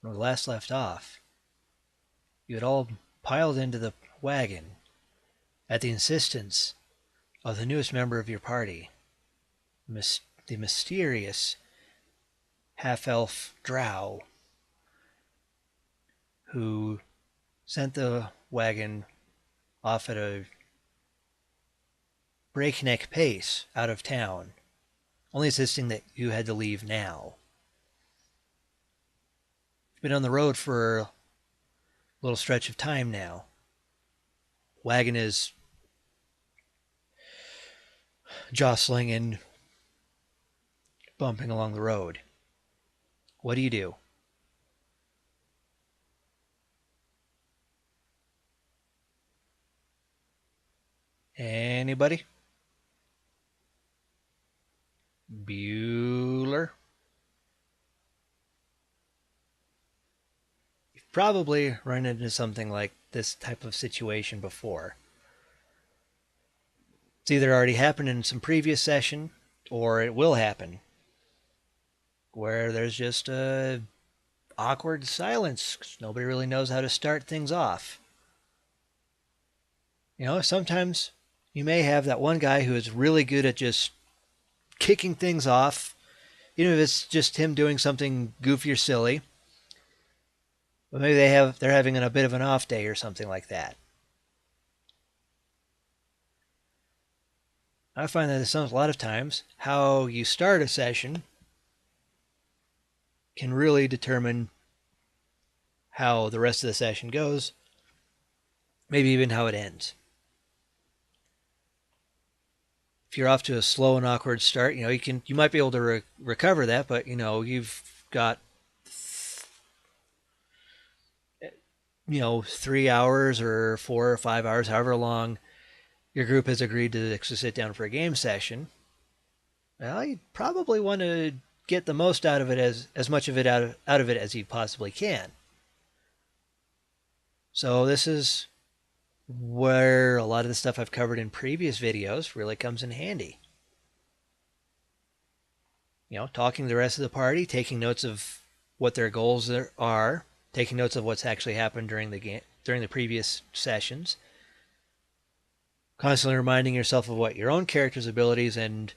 when we last left off, you had all piled into the wagon at the insistence of the newest member of your party, the mysterious half-elf Drow, who sent the wagon off at a breakneck pace out of town, only insisting that you had to leave now. You've been on the road for a little stretch of time now. Wagon is jostling and bumping along the road. What do you do? Anybody? Bueller? You've probably run into something like this type of situation before. It's either already happened in some previous session, or it will happen, where there's just a awkward silence because nobody really knows how to start things off. Sometimes you may have that one guy who is really good at just kicking things off, even if it's just him doing something goofy or silly. But maybe they're having a bit of an off day or something like that. I find that a lot of times how you start a session can really determine how the rest of the session goes, maybe even how it ends. If you're off to a slow and awkward start, you might be able to recover that, but you've got 3 hours or 4 or 5 hours, however long your group has agreed to actually sit down for a game session. Well, you probably want to get the most out of it, as much of it out of it as you possibly can. So this is where a lot of the stuff I've covered in previous videos really comes in handy. Talking to the rest of the party, taking notes of what their goals are, taking notes of what's actually happened during the previous sessions, constantly reminding yourself of what your own character's abilities and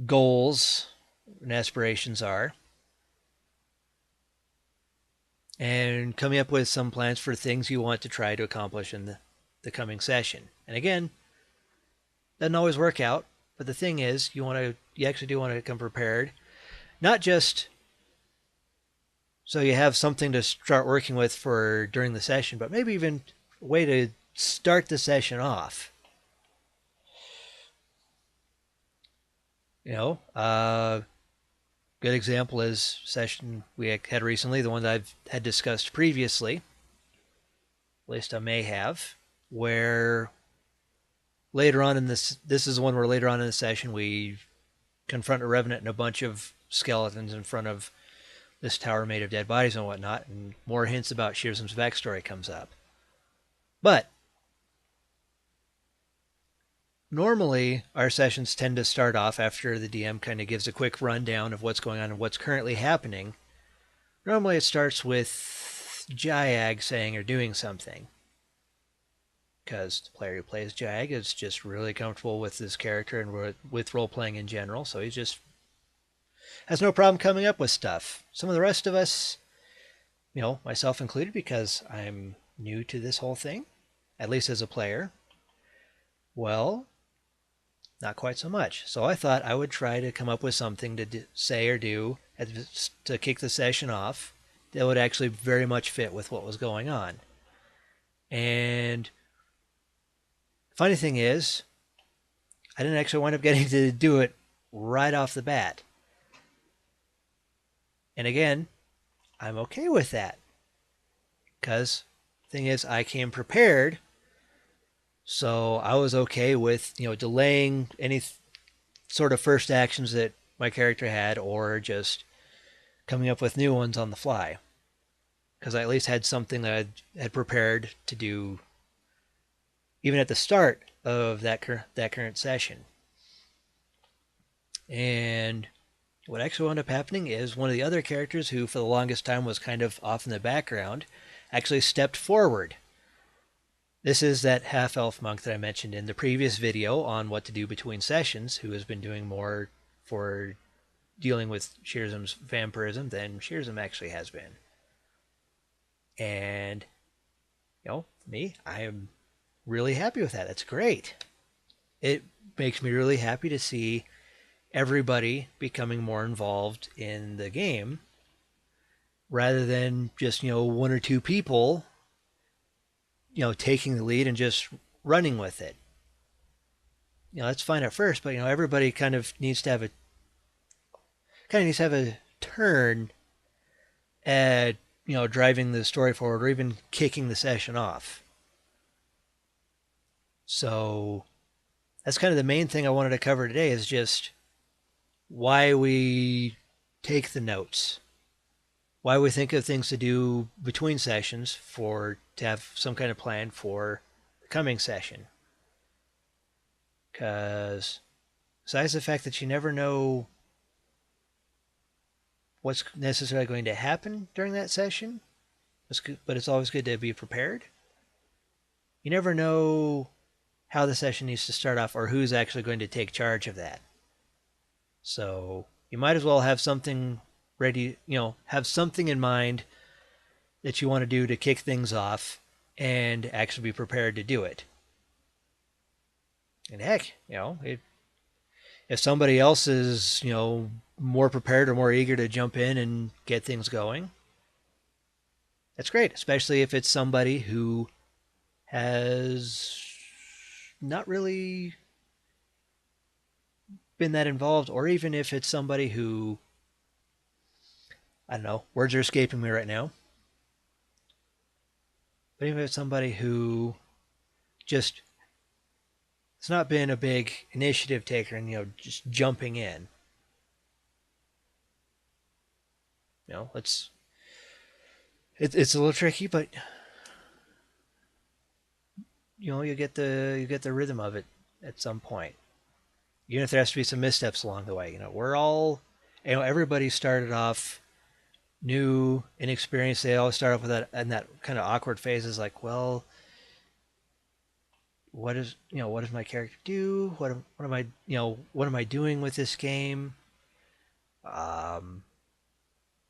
goals and aspirations are, and coming up with some plans for things you want to try to accomplish in the coming session. And again, doesn't always work out, but the thing is, you actually do want to come prepared, not just so you have something to start working with for during the session, but maybe even a way to start the session off. Good example is session we had recently, the one that I've had discussed previously, at least I may have, where later on in this is the one where later on in the session we confront a revenant and a bunch of skeletons in front of this tower made of dead bodies and whatnot, and more hints about Shearsum's backstory comes up. But normally our sessions tend to start off after the DM kind of gives a quick rundown of what's going on and what's currently happening. Normally it starts with Jayag saying or doing something, because the player who plays Jayag is just really comfortable with this character and with role-playing in general, so he just has no problem coming up with stuff. Some of the rest of us, myself included, because I'm new to this whole thing, at least as a player, well, not quite so much. So I thought I would try to come up with something to say or do to kick the session off that would actually very much fit with what was going on. And funny thing is, I didn't actually wind up getting to do it right off the bat. And again, I'm okay with that, because the thing is, I came prepared, so I was okay with delaying any sort of first actions that my character had, or just coming up with new ones on the fly, because I at least had something that I had prepared to do even at the start of that current session. And What actually wound up happening is one of the other characters, who for the longest time was kind of off in the background, actually stepped forward. This is that half-elf monk that I mentioned in the previous video on what to do between sessions, who has been doing more for dealing with Shirzim's vampirism than Shirzim actually has been. And, me, I am really happy with that. That's great. It makes me really happy to see everybody becoming more involved in the game rather than just, one or two people, taking the lead and just running with it. That's fine at first, but, everybody kind of needs to have a turn at, driving the story forward or even kicking the session off. So that's kind of the main thing I wanted to cover today, is just why we take the notes, why we think of things to do between sessions to have some kind of plan for the coming session. Because besides the fact that you never know what's necessarily going to happen during that session, but it's always good to be prepared. You never know how the session needs to start off or who's actually going to take charge of that. So you might as well have something ready, have something in mind that you want to do to kick things off and actually be prepared to do it. And heck, if somebody else is, more prepared or more eager to jump in and get things going, that's great, especially if it's somebody who has not really been that involved, or even if it's somebody who, I don't know, words are escaping me right now, but even if it's somebody who just has not been a big initiative taker and, just jumping in, it's a little tricky, but you get the rhythm of it at some point. Even if there has to be some missteps along the way, everybody started off new, inexperienced. They always start off with that kind of awkward phases, like, well, what does my character do? What am I doing with this game?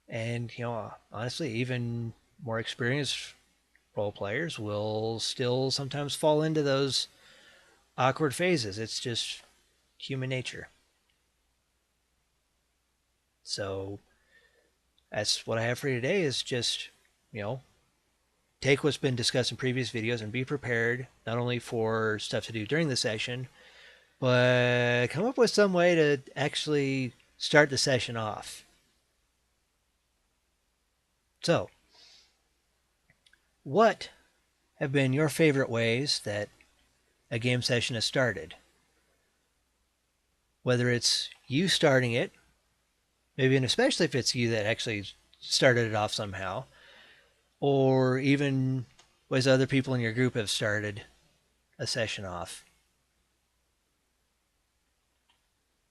And honestly, even more experienced role players will still sometimes fall into those awkward phases. It's just human nature. So that's what I have for you today, is just, take what's been discussed in previous videos and be prepared, not only for stuff to do during the session, but come up with some way to actually start the session off. So, what have been your favorite ways that a game session has started? Whether it's you starting it, maybe, and especially if it's you that actually started it off somehow, or even ways other people in your group have started a session off.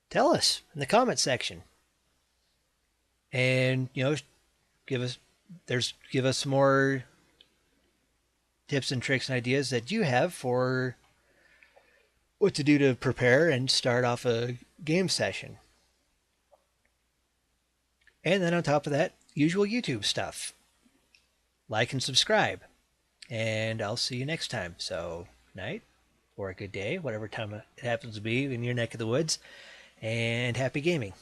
Tell us in the comment section, and give us some more tips and tricks and ideas that you have for what to do to prepare and start off a game session. And then on top of that, usual YouTube stuff. Like and subscribe. And I'll see you next time. So, night or a good day, whatever time it happens to be in your neck of the woods. And happy gaming.